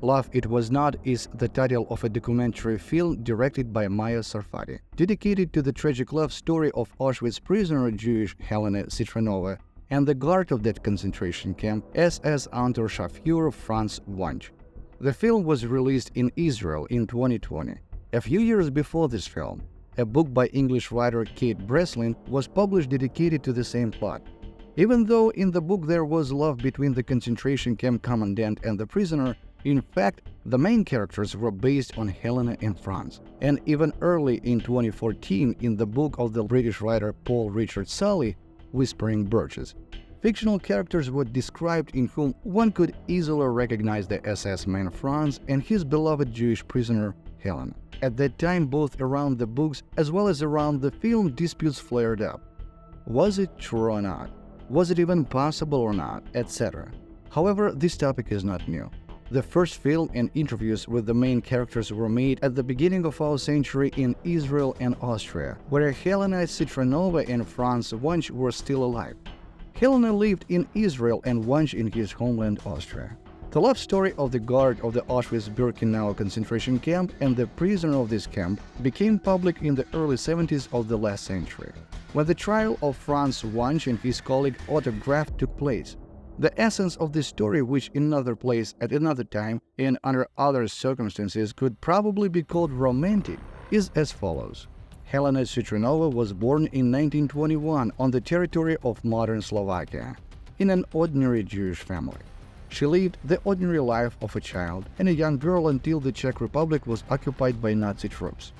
Love It Was Not is the title of a documentary film directed by Maya Sarfati, dedicated to the tragic love story of Auschwitz prisoner Jewish Helena Citronova and the guard of that concentration camp, SS Unterscharführer Franz Wunsch. The film was released in Israel in 2020. A few years before this film, a book by English writer Kate Breslin was published dedicated to the same plot. Even though in the book there was love between the concentration camp commandant and the prisoner, in fact, the main characters were based on Helena and Franz. And even early in 2014, in the book of the British writer Paul Richard Sully, Whispering Birches, fictional characters were described in whom one could easily recognize the SS man Franz and his beloved Jewish prisoner Helena. At that time, both around the books as well as around the film, disputes flared up. Was it true or not? Was it even possible or not? Etc. However, this topic is not new. The first film and interviews with the main characters were made at the beginning of our century in Israel and Austria, where Helena Citronova and Franz Wunsch were still alive. Helena lived in Israel and Wunsch in his homeland Austria. The love story of the guard of the Auschwitz-Birkenau concentration camp and the prisoner of this camp became public in the early 70s of the last century, when the trial of Franz Wunsch and his colleague Otto Graf took place. The essence of this story, which in another place at another time and under other circumstances could probably be called romantic, is as follows. Helena Citronova was born in 1921 on the territory of modern Slovakia, in an ordinary Jewish family. She lived the ordinary life of a child and a young girl until the Czech Republic was occupied by Nazi troops.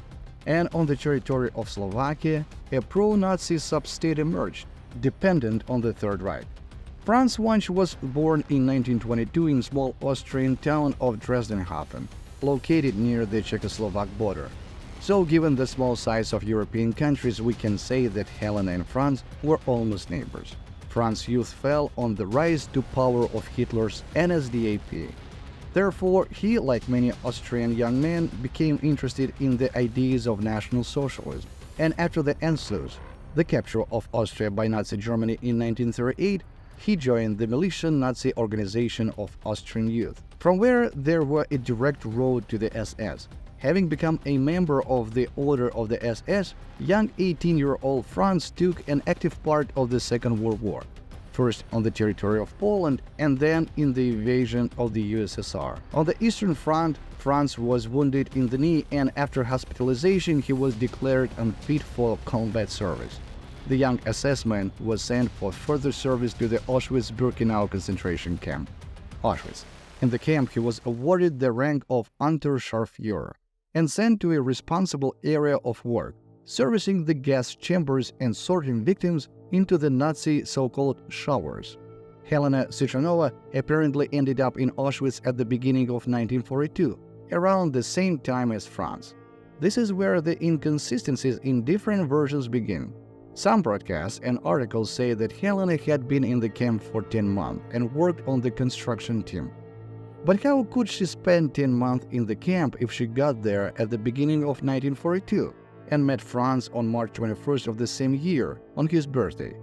And on the territory of Slovakia, a pro-Nazi sub-state emerged, dependent on the Third Reich. Franz Wunsch was born in 1922 in small Austrian town of Dresdenhafen, located near the Czechoslovak border. So given the small size of European countries, we can say that Helena and Franz were almost neighbors. Franz's youth fell on the rise to power of Hitler's NSDAP. Therefore, he, like many Austrian young men, became interested in the ideas of National Socialism. And after the Anschluss, the capture of Austria by Nazi Germany in 1938, he joined the militia Nazi organization of Austrian youth, from where there were a direct road to the SS. Having become a member of the Order of the SS, young 18-year-old Franz took an active part of the Second World War, first on the territory of Poland and then in the invasion of the USSR. On the Eastern Front, Franz was wounded in the knee, and after hospitalization he was declared unfit for combat service. The young SS man was sent for further service to the Auschwitz-Birkenau concentration camp, Auschwitz. In the camp, he was awarded the rank of Unterscharführer and sent to a responsible area of work, servicing the gas chambers and sorting victims into the Nazi so-called showers. Helena Citronova apparently ended up in Auschwitz at the beginning of 1942, around the same time as Franz. This is where the inconsistencies in different versions begin. Some broadcasts and articles say that Helena had been in the camp for 10 months and worked on the construction team. But how could she spend 10 months in the camp if she got there at the beginning of 1942 and met Franz on March 21st of the same year, on his birthday?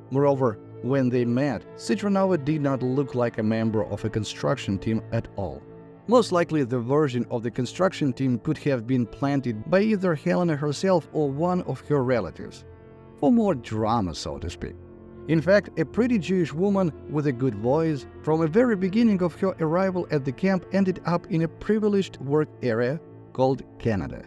Moreover, when they met, Citronova did not look like a member of a construction team at all. Most likely the version of the construction team could have been planted by either Helena herself or one of her relatives, for more drama, so to speak. In fact, a pretty Jewish woman with a good voice, from the very beginning of her arrival at the camp, ended up in a privileged work area called Canada.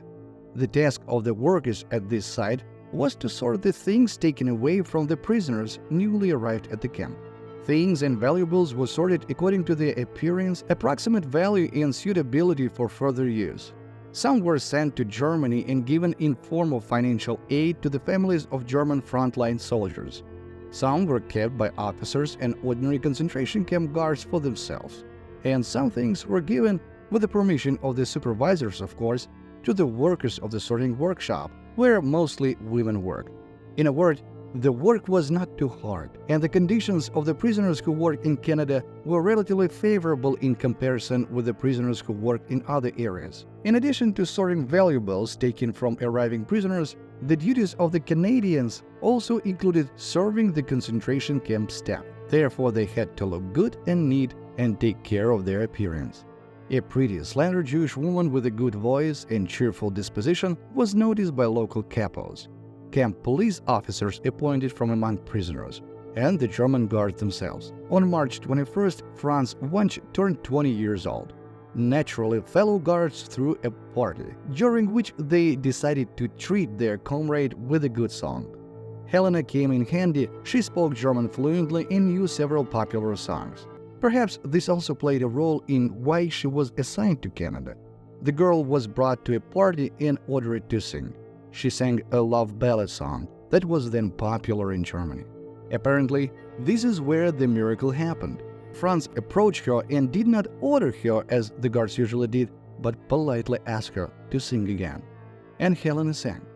The task of the workers at this site was to sort the things taken away from the prisoners newly arrived at the camp. Things and valuables were sorted according to their appearance, approximate value, and suitability for further use. Some were sent to Germany and given in form of financial aid to the families of German frontline soldiers. Some were kept by officers and ordinary concentration camp guards for themselves. And some things were given, with the permission of the supervisors of course, to the workers of the sorting workshop, where mostly women worked. In a word, the work was not too hard, and the conditions of the prisoners who worked in Canada were relatively favorable in comparison with the prisoners who worked in other areas. In addition to sorting valuables taken from arriving prisoners, the duties of the Canadians also included serving the concentration camp staff. Therefore, they had to look good and neat and take care of their appearance. A pretty, slender Jewish woman with a good voice and cheerful disposition was noticed by local capos, camp police officers appointed from among prisoners, and the German guards themselves. On March 21st, Franz Wunsch turned 20 years old. Naturally, fellow guards threw a party, during which they decided to treat their comrade with a good song. Helena came in handy. She spoke German fluently and knew several popular songs. Perhaps this also played a role in why she was assigned to Canada. The girl was brought to a party and ordered to sing. She sang a love ballad song that was then popular in Germany. Apparently, this is where the miracle happened. Franz approached her and did not order her as the guards usually did, but politely asked her to sing again. And Helena sang.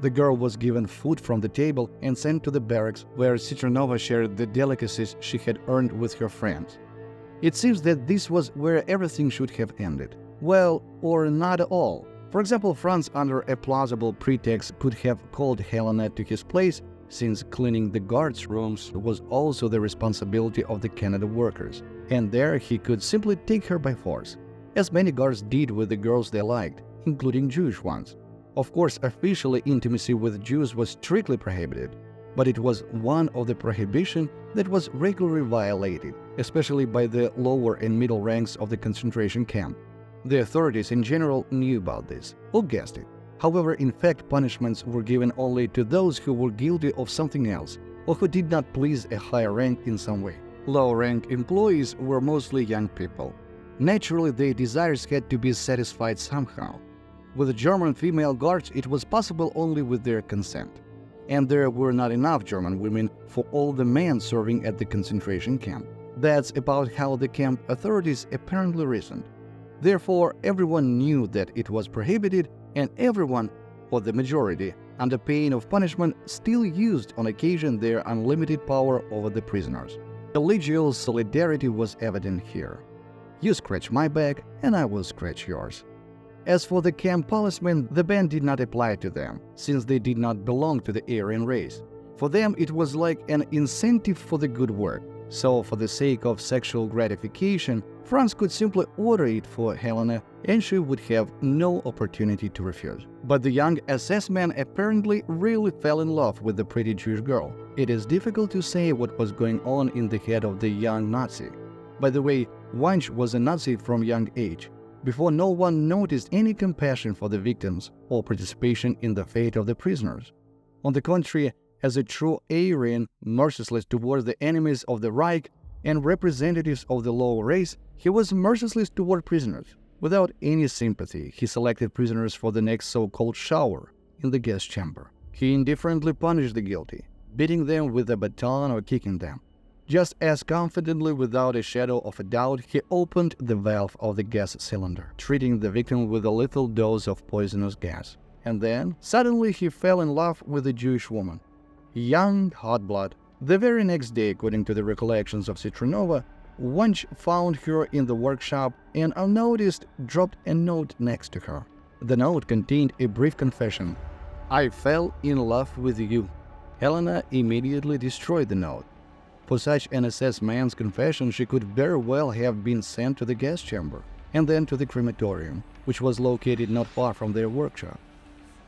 The girl was given food from the table and sent to the barracks, where Citronova shared the delicacies she had earned with her friends. It seems that this was where everything should have ended. Well, or not at all. For example, Franz, under a plausible pretext, could have called Helena to his place, since cleaning the guards' rooms was also the responsibility of the Canada workers, and there he could simply take her by force, as many guards did with the girls they liked, including Jewish ones. Of course, officially intimacy with Jews was strictly prohibited, but it was one of the prohibitions that was regularly violated, especially by the lower and middle ranks of the concentration camp. The authorities in general knew about this. Who guessed it? However, in fact, punishments were given only to those who were guilty of something else or who did not please a higher rank in some way. Low-rank employees were mostly young people. Naturally, their desires had to be satisfied somehow. With the German female guards, it was possible only with their consent. And there were not enough German women for all the men serving at the concentration camp. That's about how the camp authorities apparently reasoned. Therefore, everyone knew that it was prohibited, and everyone, or the majority, under pain of punishment, still used on occasion their unlimited power over the prisoners. Collegial solidarity was evident here. You scratch my back, and I will scratch yours. As for the camp policemen, the ban did not apply to them, since they did not belong to the Aryan race. For them, it was like an incentive for the good work. So, for the sake of sexual gratification, Franz could simply order it for Helena, and she would have no opportunity to refuse. But the young SS man apparently really fell in love with the pretty Jewish girl. It is difficult to say what was going on in the head of the young Nazi. By the way, Wunsch was a Nazi from young age. Before, no one noticed any compassion for the victims or participation in the fate of the prisoners. On the contrary, as a true Aryan, merciless towards the enemies of the Reich and representatives of the lower race, he was merciless toward prisoners. Without any sympathy, he selected prisoners for the next so-called shower in the gas chamber. He indifferently punished the guilty, beating them with a baton or kicking them. Just as confidently, without a shadow of a doubt, he opened the valve of the gas cylinder, treating the victim with a lethal dose of poisonous gas. And then, suddenly, he fell in love with a Jewish woman. Young, hot blood. The very next day, according to the recollections of Citronova, Wunsch found her in the workshop and, unnoticed, dropped a note next to her. The note contained a brief confession. "I fell in love with you." Helena immediately destroyed the note. For such an SS man's confession, she could very well have been sent to the gas chamber and then to the crematorium, which was located not far from their workshop.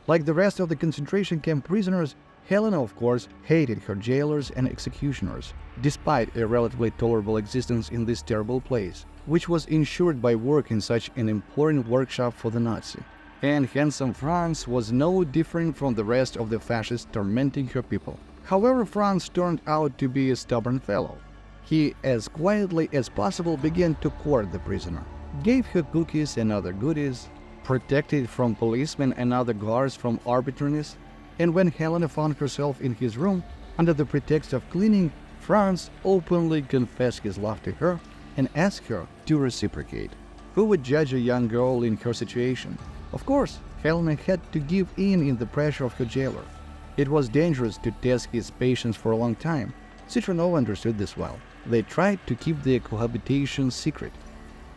Like the rest of the concentration camp prisoners, Helena, of course, hated her jailers and executioners, despite a relatively tolerable existence in this terrible place, which was ensured by work in such an important workshop for the Nazi. And handsome Franz was no different from the rest of the fascists tormenting her people. However, Franz turned out to be a stubborn fellow. He, as quietly as possible, began to court the prisoner, gave her cookies and other goodies, protected from policemen and other guards from arbitrariness, and when Helena found herself in his room, under the pretext of cleaning, Franz openly confessed his love to her and asked her to reciprocate. Who would judge a young girl in her situation? Of course, Helena had to give in the pressure of her jailer. It was dangerous to test his patience for a long time. Citronova understood this well. They tried to keep their cohabitation secret.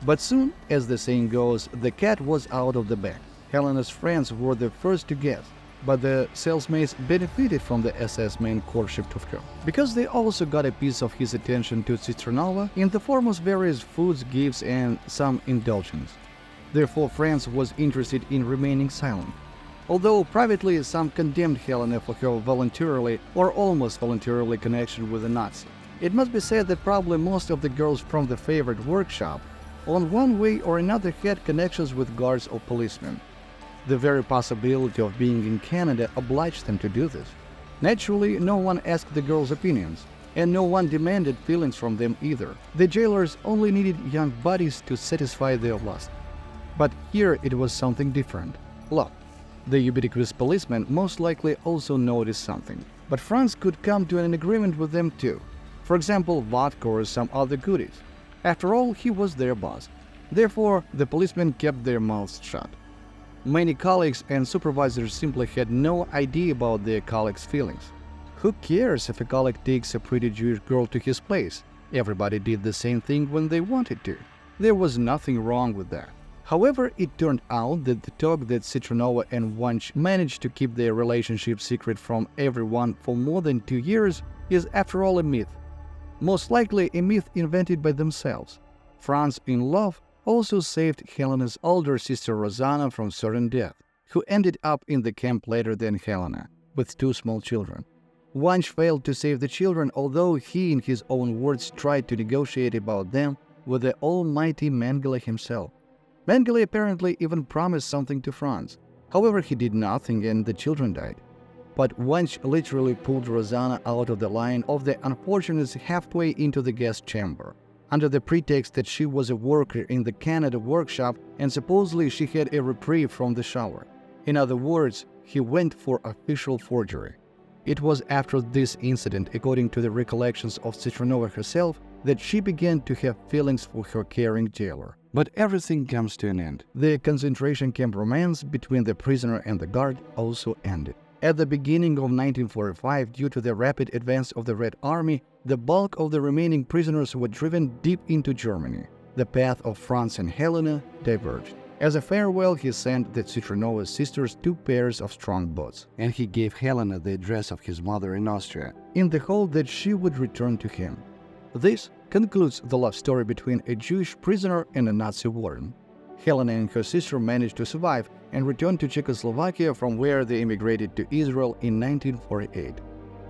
But soon, as the saying goes, the cat was out of the bag. Helena's friends were the first to guess, but the cellmates benefited from the SS man courtship of her, because they also got a piece of his attention to Citronova in the form of various foods, gifts, and some indulgence. Therefore, France was interested in remaining silent. Although privately some condemned Helena for her voluntarily or almost voluntarily connection with the Nazis, it must be said that probably most of the girls from the favored workshop on one way or another had connections with guards or policemen. The very possibility of being in Canada obliged them to do this. Naturally, no one asked the girls' opinions, and no one demanded feelings from them either. The jailers only needed young bodies to satisfy their lust. But here it was something different. Love. The ubiquitous policeman most likely also noticed something, but Franz could come to an agreement with them too. For example, vodka or some other goodies. After all, he was their boss. Therefore, the policemen kept their mouths shut. Many colleagues and supervisors simply had no idea about their colleagues' feelings. Who cares if a colleague takes a pretty Jewish girl to his place? Everybody did the same thing when they wanted to. There was nothing wrong with that. However, it turned out that the talk that Citronova and Wunsch managed to keep their relationship secret from everyone for more than 2 years is after all a myth. Most likely a myth invented by themselves. Franz, in love, also saved Helena's older sister Rosanna from certain death, who ended up in the camp later than Helena, with 2 small children. Wunsch failed to save the children, although he, in his own words, tried to negotiate about them with the almighty Mengele himself. Mengele apparently even promised something to Franz. However, he did nothing and the children died. But Wunsch literally pulled Rosanna out of the line of the unfortunates halfway into the gas chamber, under the pretext that she was a worker in the Canada workshop and supposedly she had a reprieve from the shower. In other words, he went for official forgery. It was after this incident, according to the recollections of Citronova herself, that she began to have feelings for her caring jailer. But everything comes to an end. The concentration camp romance between the prisoner and the guard also ended. At the beginning of 1945, due to the rapid advance of the Red Army, the bulk of the remaining prisoners were driven deep into Germany. The path of Franz and Helena diverged. As a farewell, he sent the Citronova's sisters 2 pairs of strong boots, and he gave Helena the address of his mother in Austria, in the hope that she would return to him. This concludes the love story between a Jewish prisoner and a Nazi warden. Helena and her sister managed to survive and returned to Czechoslovakia, from where they immigrated to Israel in 1948.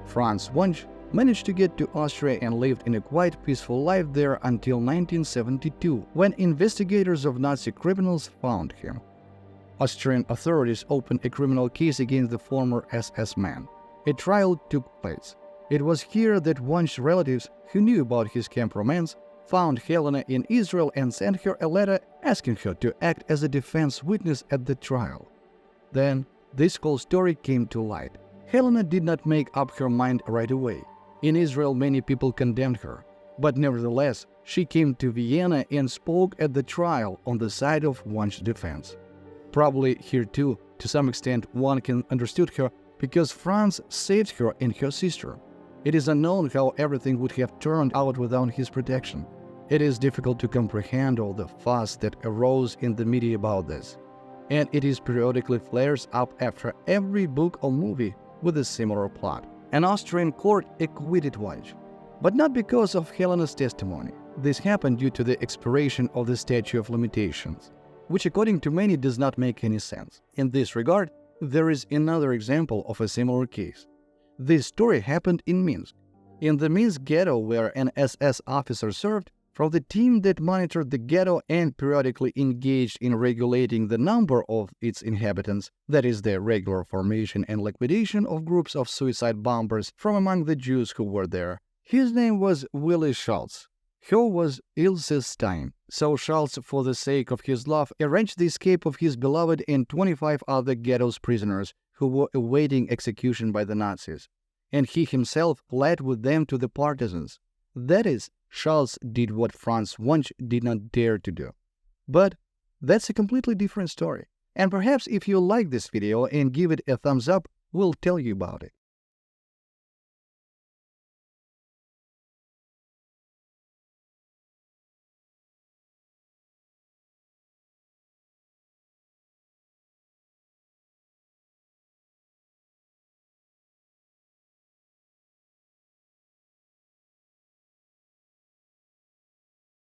Franz Wunsch managed to get to Austria and lived in a quite peaceful life there until 1972, when investigators of Nazi criminals found him. Austrian authorities opened a criminal case against the former SS man. A trial took place. It was here that Wunsch's relatives, who knew about his camp romance, found Helena in Israel and sent her a letter asking her to act as a defense witness at the trial. Then, this whole story came to light. Helena did not make up her mind right away. In Israel, many people condemned her, but nevertheless, she came to Vienna and spoke at the trial on the side of Wunsch's defense. Probably here too, to some extent, one can understood her because Franz saved her and her sister. It is unknown how everything would have turned out without his protection. It is difficult to comprehend all the fuss that arose in the media about this, and it is periodically flares up after every book or movie with a similar plot. An Austrian court acquitted Wunsch, but not because of Helena's testimony. This happened due to the expiration of the statute of limitations, which according to many does not make any sense. In this regard, there is another example of a similar case. This story happened in Minsk. In the Minsk ghetto, where an SS officer served, from the team that monitored the ghetto and periodically engaged in regulating the number of its inhabitants, that is, the regular formation and liquidation of groups of suicide bombers from among the Jews who were there. His name was Willy Schultz. Her was Ilse Stein. So Schultz, for the sake of his love, arranged the escape of his beloved and 25 other ghetto's prisoners who were awaiting execution by the Nazis, and he himself fled with them to the partisans. That is, Schultz did what Franz Wunsch did not dare to do. But that's a completely different story. And perhaps if you like this video and give it a thumbs up, we'll tell you about it.